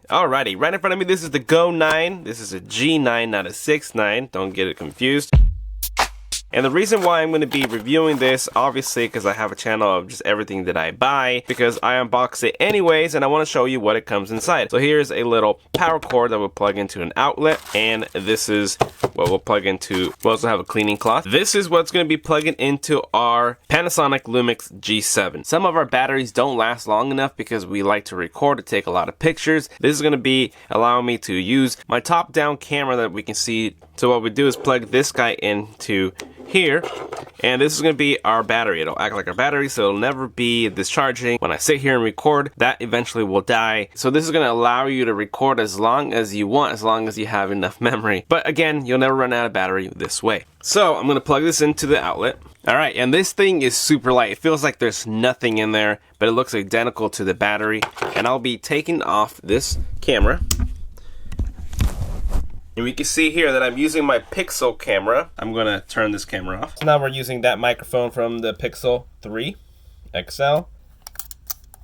Alrighty, right in front of me, this is the Gonine. This is a G9, not a 6.9. Don't get it confused. And the reason why I'm going to be reviewing this, obviously, because I have a channel of just everything that I buy, because I unbox it anyways, and I want to show you what it comes inside. So here's a little power cord that will plug into an outlet, and this is what we'll plug into. We also have a cleaning cloth. This is what's going to be plugging into our PANASONIC Lumix G7. Some of our batteries don't last long enough because we like to record to take a lot of pictures. This is going to be allowing me to use my top-down camera that we can see. So what we do is plug this guy into here, and this is going to be our battery. It'll act like our battery, so it'll never be discharging. When I sit here and record, that eventually will die. So this is going to allow you to record as long as you want, as long as you have enough memory. But again, you'll never run out of battery this way. So I'm going to plug this into the outlet. Alright, and this thing is super light. It feels like there's nothing in there, but it looks identical to the battery. And I'll be taking off this camera. And we can see here that I'm using my Pixel camera. I'm going to turn this camera off. So now we're using that microphone from the Pixel 3 XL.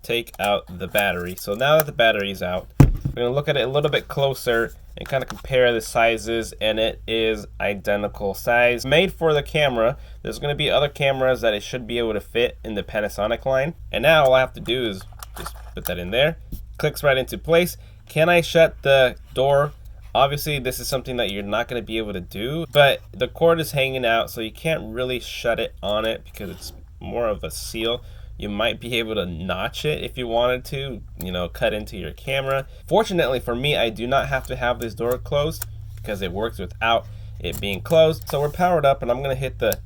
Take out the battery. So now that the battery is out, we're going to look at it a little bit closer and kind of compare the sizes, and it is identical size. Made for the camera. There's going to be other cameras that it should be able to fit in the Panasonic line. And now all I have to do is just put that in there. Clicks right into place. Can I shut the door? Obviously, this is something that you're not going to be able to do, but the cord is hanging out, so you can't really shut it on it because it's more of a seal. You might be able to notch it if you wanted to, you know, cut into your camera. Fortunately for me, I do not have to have this door closed because it works without it being closed. So we're powered up, and I'm going to hit the...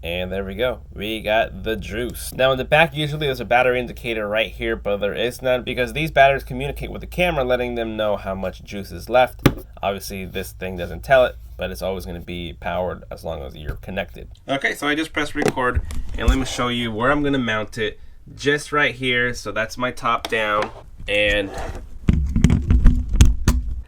And there we go. We got the juice. Now in the back, usually there's a battery indicator right here, but there is none because these batteries communicate with the camera, letting them know how much juice is left. Obviously, this thing doesn't tell it, but it's always going to be powered as long as you're connected. Okay, so I just pressed record, and let me show you where I'm going to mount it. Just right here. So that's my top down, and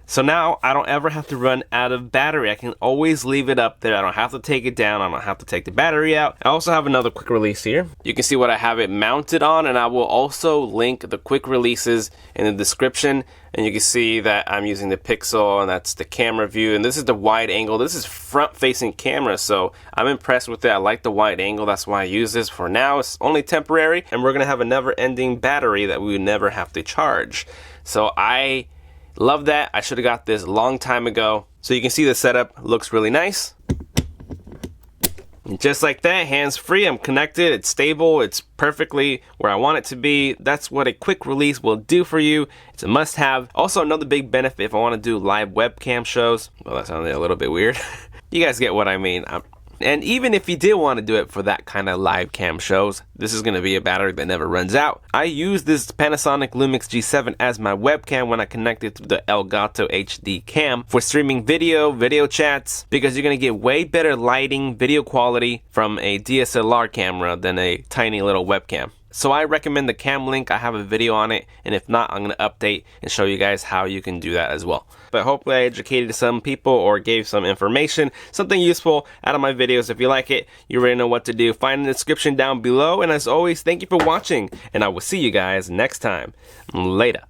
so now I don't ever have to run out of battery. I can always leave it up there. I don't have to take it down. I don't have to take the battery out. I also have another quick release here. You can see what I have it mounted on, and I will also link the quick releases in the description. And you can see that I'm using the Pixel, and that's the camera view. And this is the wide angle. This is front-facing camera, so I'm impressed with it. I like the wide angle. That's why I use this for now. It's only temporary, and we're gonna have a never-ending battery that we would never have to charge. So I love that. I should have got this a long time ago. So you can see the setup looks really nice. And just like that, hands free, I'm connected, it's stable, it's perfectly where I want it to be. That's what a quick release will do for you. It's a must have. Also, another big benefit if I want to do live webcam shows. Well, that sounded a little bit weird. You guys get what I mean. And even if you did want to do it for that kind of live cam shows, this is going to be a battery that never runs out. I use this Panasonic Lumix G7 as my webcam when I connect it to the Elgato HD cam for streaming video chats, because you're going to get way better lighting, video quality from a DSLR camera than a tiny little webcam. So I recommend the cam link. I have a video on it, and if not, I'm going to update and show you guys how you can do that as well. But hopefully I educated some people or gave some information, something useful out of my videos. If you like it, you already know what to do. Find the description down below, and as always, thank you for watching, and I will see you guys next time. Later.